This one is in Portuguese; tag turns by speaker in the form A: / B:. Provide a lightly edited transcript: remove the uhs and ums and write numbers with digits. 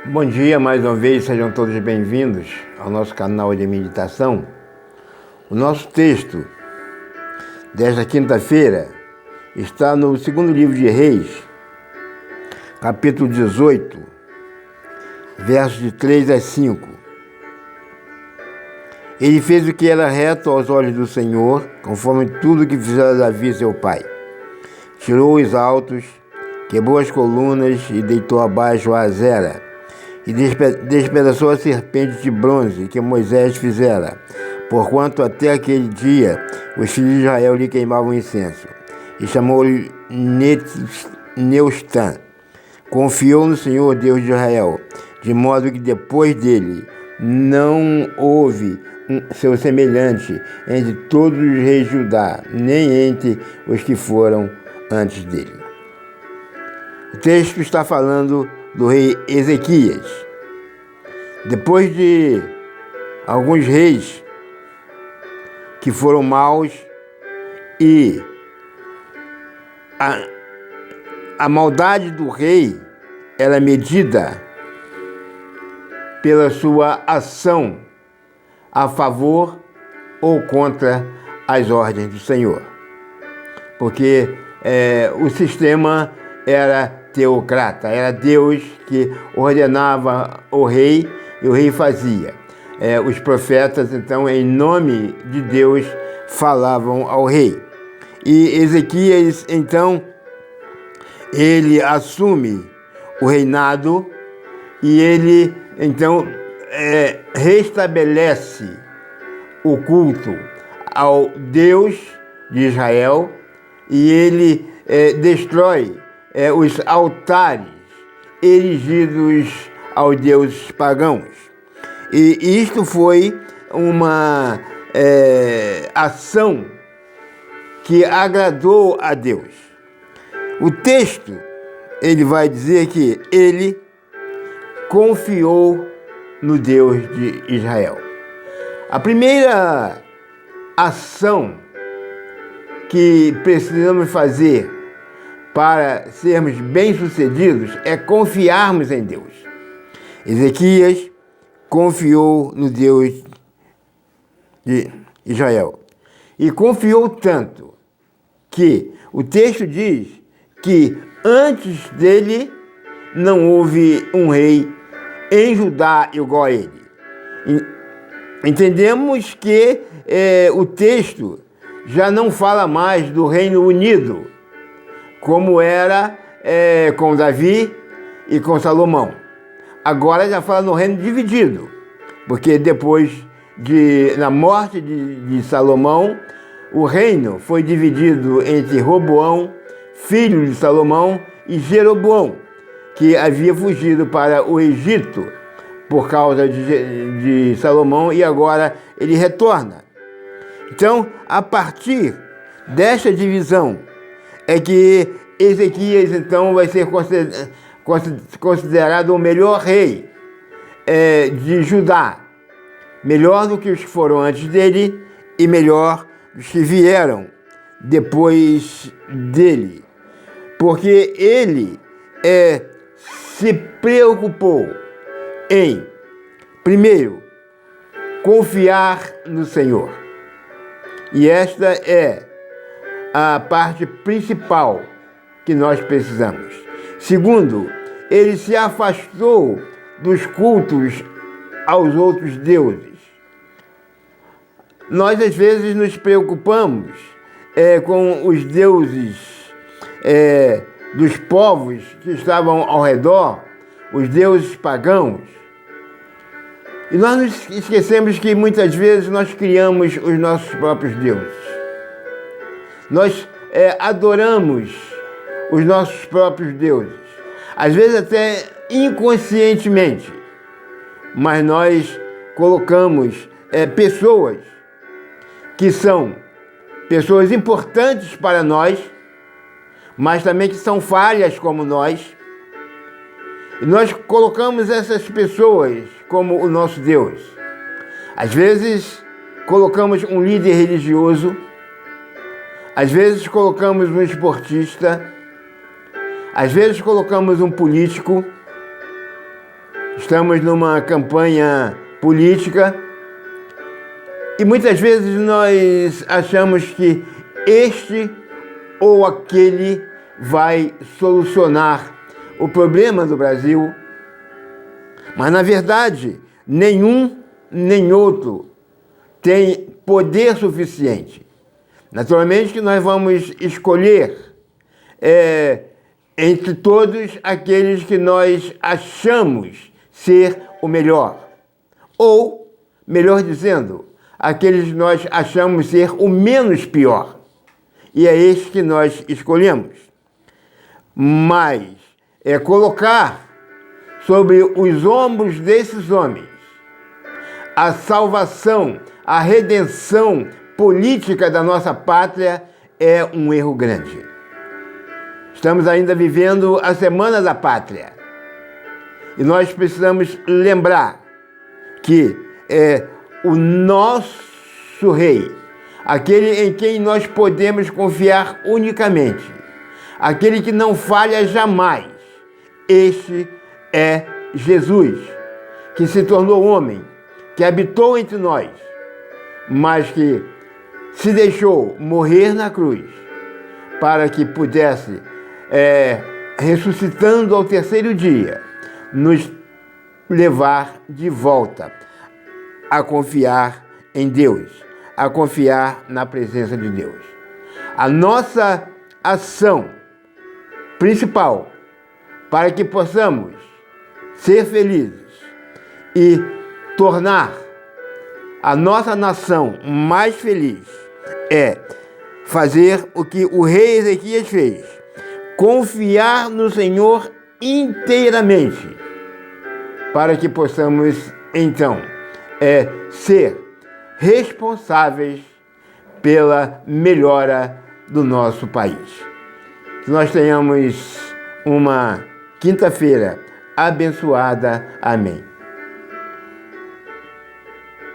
A: Bom dia mais uma vez, sejam todos bem-vindos ao nosso canal de meditação. O nosso texto desta quinta-feira está no segundo livro de Reis, capítulo 18, versos de 3 a 5. Ele fez o que era reto aos olhos do Senhor, conforme tudo que fizera Davi seu pai. Tirou os altos, quebrou as colunas e deitou abaixo a Azera, e despedaçou a serpente de bronze que Moisés fizera, porquanto até aquele dia os filhos de Israel lhe queimavam incenso. E chamou-lhe Neustã. Confiou no Senhor Deus de Israel, de modo que depois dele não houve seu semelhante entre todos os reis de Judá, nem entre os que foram antes dele. O texto está falando do rei Ezequias. Depois de alguns reis que foram maus e a maldade do rei era medida pela sua ação a favor ou contra as ordens do Senhor. Porque o sistema era teocrata, era Deus que ordenava o rei e o rei fazia. Os profetas, então, em nome de Deus, falavam ao rei. E Ezequias, então, ele assume o reinado e ele, então, restabelece o culto ao Deus de Israel e ele destrói os altares erigidos aos deuses pagãos. E isto foi uma ação que agradou a Deus. O texto, ele vai dizer que ele confiou no Deus de Israel. A primeira ação que precisamos fazer para sermos bem-sucedidos é confiarmos em Deus. Ezequias confiou no Deus de Israel. E confiou tanto que o texto diz que antes dele não houve um rei em Judá igual a ele. Entendemos que o texto já não fala mais do Reino Unido, como era com Davi e com Salomão. Agora já fala no reino dividido, porque depois da morte de Salomão, o reino foi dividido entre Roboão, filho de Salomão, e Jeroboão, que havia fugido para o Egito por causa de Salomão, e agora ele retorna. Então, a partir desta divisão, é que Ezequias, então, vai ser considerado o melhor rei de Judá, melhor do que os que foram antes dele e melhor dos que vieram depois dele, porque ele se preocupou em, primeiro, confiar no Senhor. E esta é a parte principal que nós precisamos. Segundo, ele se afastou dos cultos aos outros deuses. Nós, às vezes, nos preocupamos com os deuses dos povos que estavam ao redor, os deuses pagãos. E nós nos esquecemos que muitas vezes nós criamos os nossos próprios deuses. Nós adoramos os nossos próprios deuses, às vezes até inconscientemente, mas nós colocamos pessoas que são pessoas importantes para nós, mas também que são falhas como nós, e nós colocamos essas pessoas como o nosso Deus. Às vezes colocamos um líder religioso, às vezes colocamos um esportista, Às vezes colocamos um político, estamos numa campanha política e muitas vezes nós achamos que este ou aquele vai solucionar o problema do Brasil, mas na verdade nenhum nem outro tem poder suficiente. Naturalmente que nós vamos escolher entre todos aqueles que nós achamos ser o melhor, ou, melhor dizendo, aqueles que nós achamos ser o menos pior. E é esse que nós escolhemos. Mas colocar sobre os ombros desses homens a salvação, a redenção política da nossa pátria é um erro grande. Estamos ainda vivendo a Semana da Pátria. E nós precisamos lembrar que o nosso rei, aquele em quem nós podemos confiar unicamente, aquele que não falha jamais, este é Jesus, que se tornou homem, que habitou entre nós, mas que se deixou morrer na cruz para que pudesse, ressuscitando ao terceiro dia, nos levar de volta a confiar em Deus, a confiar na presença de Deus. A nossa ação principal para que possamos ser felizes e tornar a nossa nação mais feliz é fazer o que o rei Ezequias fez: confiar no Senhor inteiramente, para que possamos então ser responsáveis pela melhora do nosso país. Que nós tenhamos uma quinta-feira abençoada. Amém.